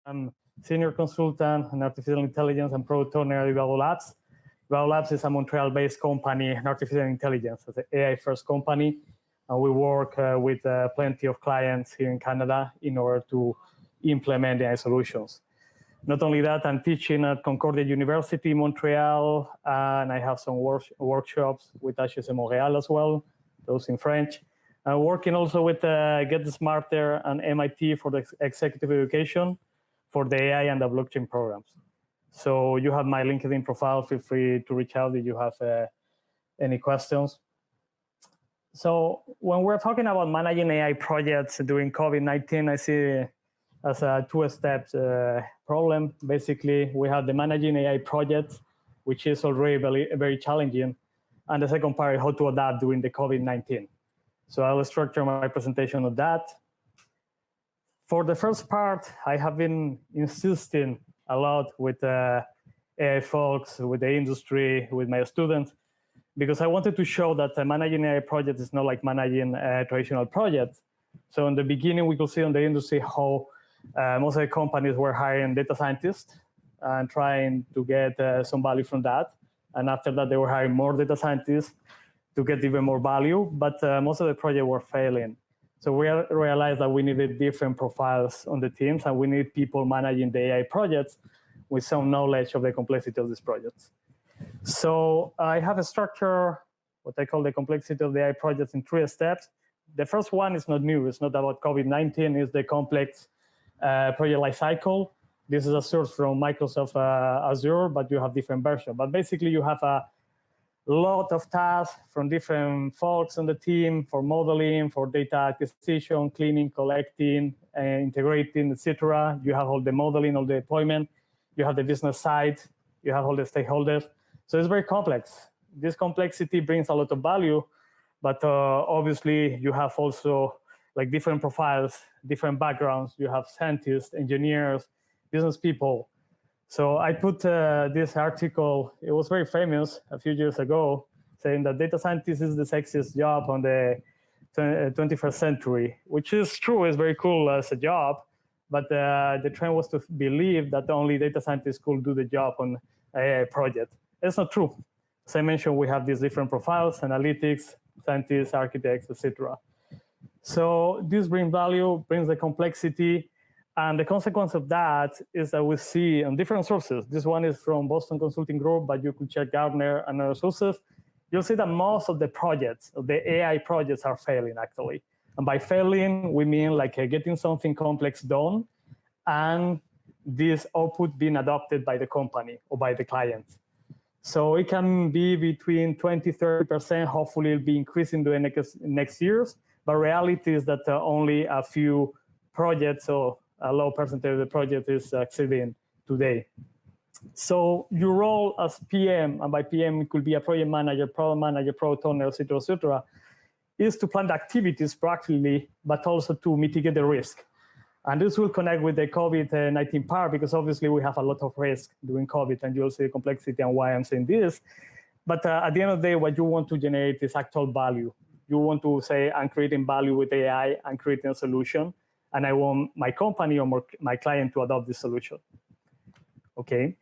I'm senior consultant in artificial intelligence and product owner at IVADO Labs. IVADO Labs is a Montreal-based company in artificial intelligence. It's an AI-first company, and we work with plenty of clients here in Canada in order to implement AI solutions. Not only that, I'm teaching at Concordia University in Montreal, and I have some workshops with HEC Montréal as well, those in French. I'm working also with Get Smarter and MIT for the executive education for the AI and the blockchain programs. So you have my LinkedIn profile. Feel free to reach out if you have any questions. So when we're talking about managing AI projects during COVID-19, I see as a two-step problem. Basically, we have the managing AI project, which is already very challenging. And the second part is how to adapt during the COVID-19. So I will structure my presentation on that. For the first part, I have been insisting a lot with AI folks, with the industry, with my students, because I wanted to show that managing AI projects is not like managing traditional projects. So in the beginning, we could see in the industry how most of the companies were hiring data scientists and trying to get some value from that. And after that, they were hiring more data scientists to get even more value, but most of the projects were failing. So we realized that we needed different profiles on the teams, and we need people managing the AI projects with some knowledge of the complexity of these projects. So I have a structure, what I call the complexity of the AI projects in 3 steps. The first one is not new. It's not about COVID-19. It's the complex project lifecycle. This is a source from Microsoft Azure, but you have different versions. But basically, you have a lot of tasks from different folks on the team for modeling, for data acquisition, cleaning, collecting, integrating, etc. You have all the modeling, all the deployment. You have the business side. You have all the stakeholders. So it's very complex. This complexity brings a lot of value, but obviously you have also like different profiles, different backgrounds. You have scientists, engineers, business people. So I put this article, it was very famous a few years ago, saying that data scientist is the sexiest job on the 21st century, which is true, it's very cool as a job, but the trend was to believe that only data scientists could do the job on a project. It's not true. As I mentioned, we have these different profiles, analytics, scientists, architects, etc. So this brings value, brings the complexity, and the consequence of that is that we see on different sources. This one is from Boston Consulting Group, but you could check Gartner and other sources. You'll see that most of the projects, of the AI projects, are failing actually. And by failing, we mean like getting something complex done and this output being adopted by the company or by the client. So it can be between 20–30%. Hopefully it'll be increasing during next years. But reality is that only a few projects or a low percentage of the project is succeeding today. So your role as PM, and by PM it could be a project manager, product owner, etc., is to plan the activities proactively, but also to mitigate the risk. And this will connect with the COVID-19 Power, because obviously we have a lot of risk during COVID, and you'll see the complexity and why I'm saying this. But at the end of the day, what you want to generate is actual value. You want to say, I'm creating value with AI, I'm creating a solution, and I want my company or my client to adopt this solution. Okay,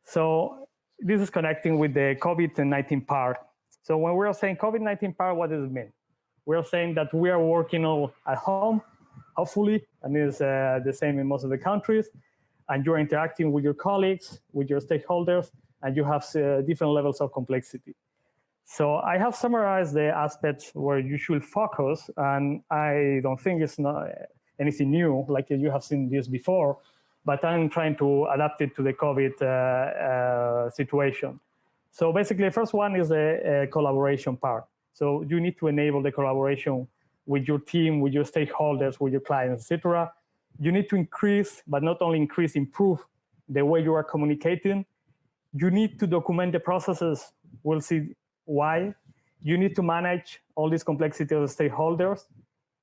so this is connecting with the COVID-19 part. So when we're saying COVID-19 part, what does it mean? We're saying that we are working all at home, hopefully, and it's the same in most of the countries, and you're interacting with your colleagues, with your stakeholders, and you have different levels of complexity. So I have summarized the aspects where you should focus, and I don't think it's not anything new, like you have seen this before, but I'm trying to adapt it to the COVID situation. So basically, the first one is the collaboration part. So you need to enable the collaboration with your team, with your stakeholders, with your clients, etc. You need to increase, but not only increase, improve the way you are communicating. You need to document the processes. We'll see why. You need to manage all this complexity of the stakeholders.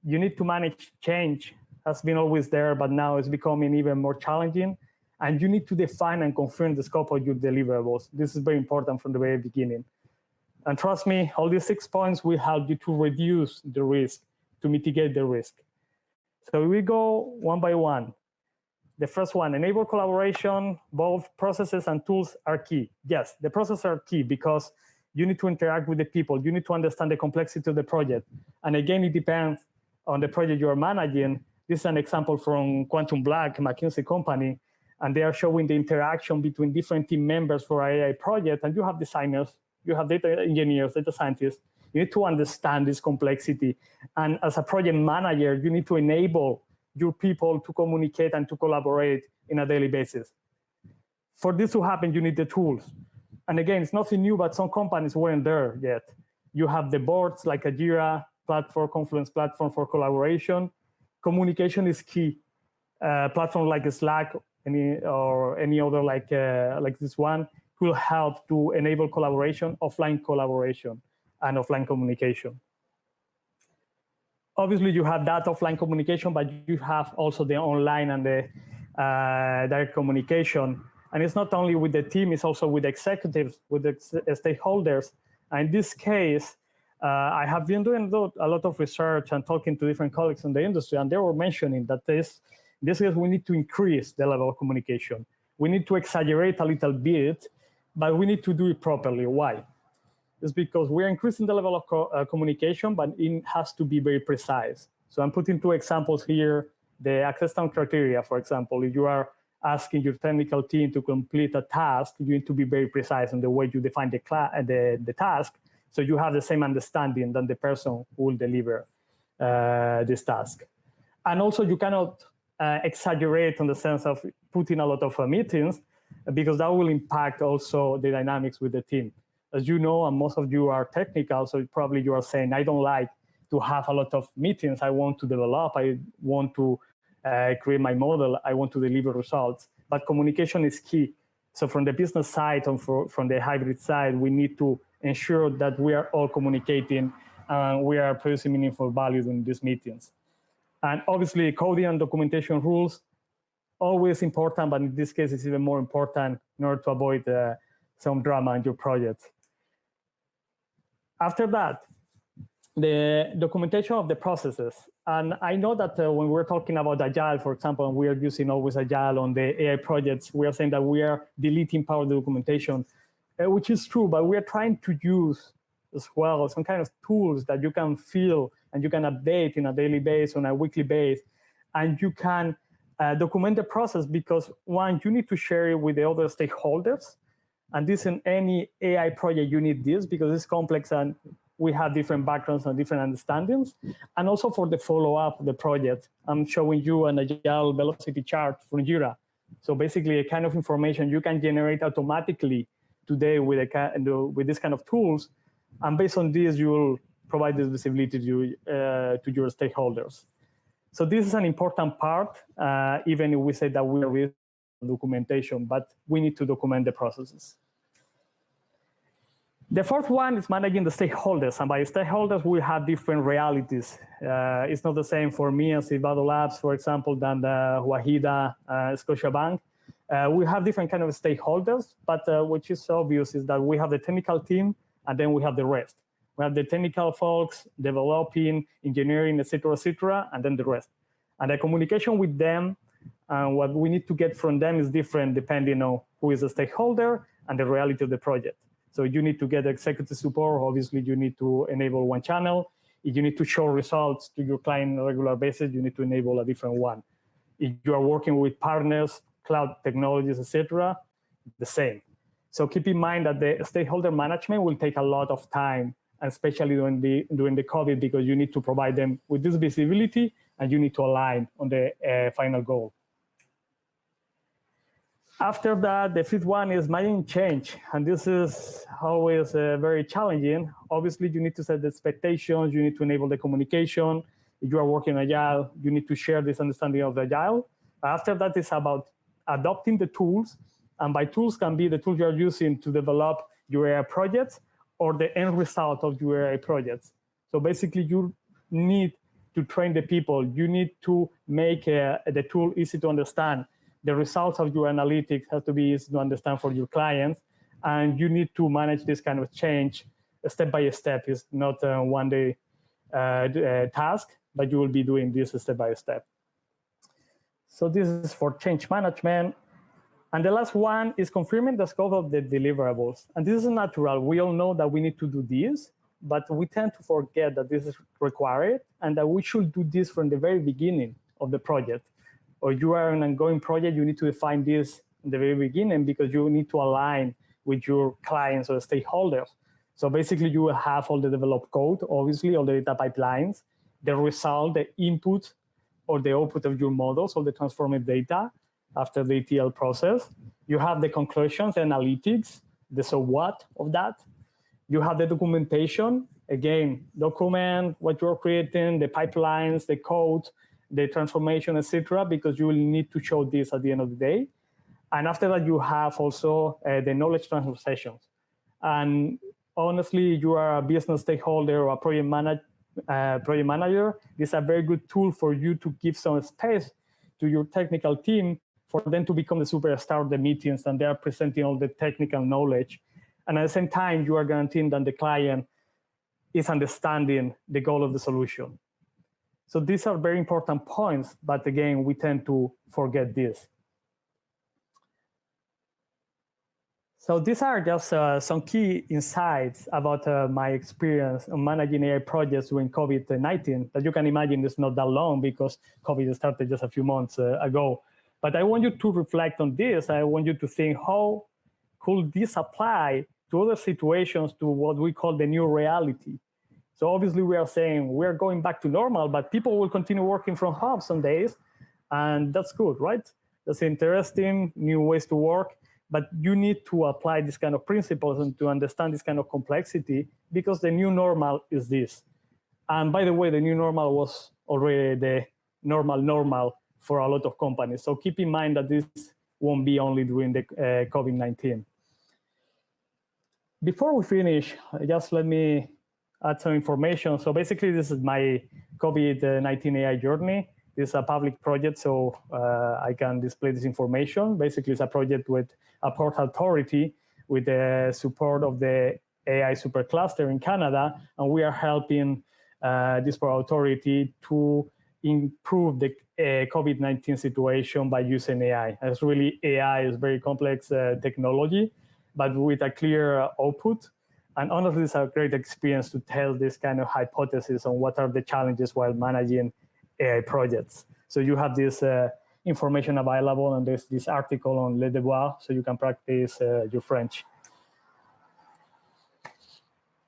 You need to manage change. Has been always there, but now it's becoming even more challenging. And you need to define and confirm the scope of your deliverables. This is very important from the very beginning. And trust me, all these 6 points will help you to reduce the risk, to mitigate the risk. So we go one by one. The first one, enable collaboration. Both processes and tools are key. Yes, the processes are key because you need to interact with the people. You need to understand the complexity of the project. And again, it depends on the project you are managing. This is an example from Quantum Black, a McKinsey company, and they are showing the interaction between different team members for an AI project. And you have designers, you have data engineers, data scientists. You need to understand this complexity. And as a project manager, you need to enable your people to communicate and to collaborate in a daily basis. For this to happen, you need the tools. And again, it's nothing new, but some companies weren't there yet. You have the boards like a Jira platform, Confluence platform for collaboration. Communication is key. Platforms like Slack or any other like this one will help to enable collaboration, offline collaboration, and offline communication. Obviously, you have that offline communication, but you have also the online and the direct communication. And it's not only with the team, it's also with the executives, with the stakeholders. And in this case, I have been doing a lot of research and talking to different colleagues in the industry, and they were mentioning that this case, we need to increase the level of communication. We need to exaggerate a little bit, but we need to do it properly. Why? It's because we're increasing the level of communication, but it has to be very precise. So I'm putting two examples here. The acceptance criteria, for example, if you are asking your technical team to complete a task, you need to be very precise in the way you define the task, so you have the same understanding than the person who will deliver this task. And also, you cannot exaggerate in the sense of putting a lot of meetings, because that will impact also the dynamics with the team. As you know, and most of you are technical, so probably you are saying, I don't like to have a lot of meetings. I want to develop. I want to create my model. I want to deliver results. But communication is key. So from the business side and from the hybrid side, we need to ensure that we are all communicating and we are producing meaningful value in these meetings. And obviously, coding and documentation rules, always important, but in this case, it's even more important in order to avoid some drama in your project. After that, the documentation of the processes. And I know that when we're talking about Agile, for example, and we are using always Agile on the AI projects, we are saying that we are deleting part of the documentation, which is true, but we are trying to use as well some kind of tools that you can feel and you can update in a daily basis, on a weekly basis, and you can document the process, because one, you need to share it with the other stakeholders. And this, in any AI project, you need this because it's complex and we have different backgrounds and different understandings. And also for the follow-up of the project, I'm showing you an Agile velocity chart from Jira. So basically a kind of information you can generate automatically today with this kind of tools. And based on this, you will provide this visibility to your stakeholders. So this is an important part, even if we say that we are with documentation, but we need to document the processes. The fourth one is managing the stakeholders. And by stakeholders, we have different realities. It's not the same for me as IVADO Labs, for example, than the Wahida, Scotiabank. We have different kind of stakeholders, but which is obvious is that we have the technical team, and then we have the rest. We have the technical folks, developing, engineering, et cetera, and then the rest. And the communication with them and what we need to get from them is different depending on who is the stakeholder and the reality of the project. So you need to get executive support. Obviously, you need to enable one channel. If you need to show results to your client on a regular basis, you need to enable a different one. If you are working with partners, cloud technologies, et cetera, the same. So keep in mind that the stakeholder management will take a lot of time, especially during the COVID, because you need to provide them with this visibility and you need to align on the final goal. After that, the fifth one is managing change. And this is always very challenging. Obviously, you need to set the expectations. You need to enable the communication. If you are working Agile, you need to share this understanding of Agile. After that, it's about adopting the tools. And by tools can be the tools you're using to develop your AI projects or the end result of your AI projects. So basically, you need to train the people. You need to make the tool easy to understand. The results of your analytics have to be easy to understand for your clients. And you need to manage this kind of change step by step. It's not a one-day task, but you will be doing this step by step. So this is for change management. And the last one is confirming the scope of the deliverables. And this is natural. We all know that we need to do this, but we tend to forget that this is required and that we should do this from the very beginning of the project. Or you are an ongoing project, you need to define this in the very beginning because you need to align with your clients or stakeholders. So basically you will have all the developed code, obviously, all the data pipelines, the result, the input or the output of your models, all the transformed data after the ETL process. You have the conclusions, analytics, the so what of that. You have the documentation, again, document what you're creating, the pipelines, the code, the transformation, etc., because you will need to show this at the end of the day. And after that, you have also the knowledge transfer sessions. And honestly, you are a business stakeholder or a project manager, this is a very good tool for you to give some space to your technical team for them to become the superstar of the meetings, and they are presenting all the technical knowledge. And at the same time, you are guaranteeing that the client is understanding the goal of the solution. So these are very important points, but again, we tend to forget this. So these are just some key insights about my experience on managing AI projects during COVID-19 that you can imagine is not that long because COVID started just a few months ago. But I want you to reflect on this. I want you to think, how could this apply to other situations, to what we call the new reality? So obviously we are saying we're going back to normal, but people will continue working from home some days, and that's good, right? That's interesting, new ways to work, but you need to apply this kind of principles and to understand this kind of complexity because the new normal is this. And by the way, the new normal was already the normal for a lot of companies. So keep in mind that this won't be only during the COVID-19. Before we finish, just let me add some information. So basically, this is my COVID-19 AI journey. This is a public project, so I can display this information. Basically, it's a project with a port authority with the support of the AI supercluster in Canada, and we are helping this port authority to improve the COVID-19 situation by using AI. It's really AI is very complex technology, but with a clear output. And honestly, it's a great experience to tell this kind of hypothesis on what are the challenges while managing AI projects. So you have this information available, and there's this article on Le Devoir, so you can practice your French.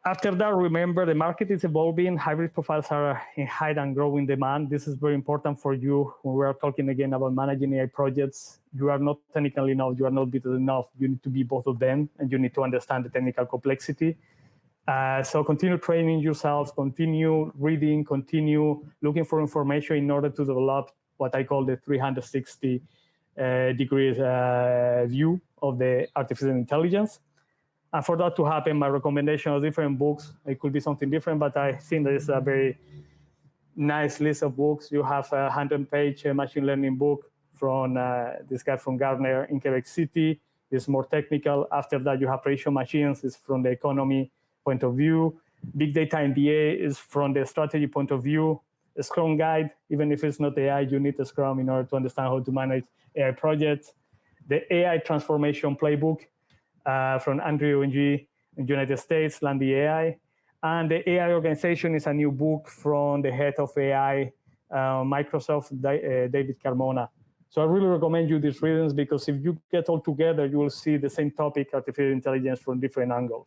After that, remember the market is evolving. Hybrid profiles are in high and growing demand. This is very important for you when we are talking again about managing AI projects. You are not technical enough, you are not built enough. You need to be both of them, and you need to understand the technical complexity. So continue training yourselves, continue reading, continue looking for information in order to develop what I call the 360 degrees view of the artificial intelligence. And for that to happen, my recommendation of different books, it could be something different, but I think that it's a very nice list of books. You have a 100-page machine learning book from this guy from Gartner in Quebec City. It's more technical. After that, you have prediction machines. It's from the economy point of view. Big data MBA is from the strategy point of view. A Scrum guide, even if it's not AI, you need a Scrum in order to understand how to manage AI projects. The AI transformation playbook from Andrew Ng in the United States, Land the AI. And the AI organization is a new book from the head of AI, Microsoft, David Carmona. So I really recommend you these readings because if you get all together, you will see the same topic, artificial intelligence, from different angles.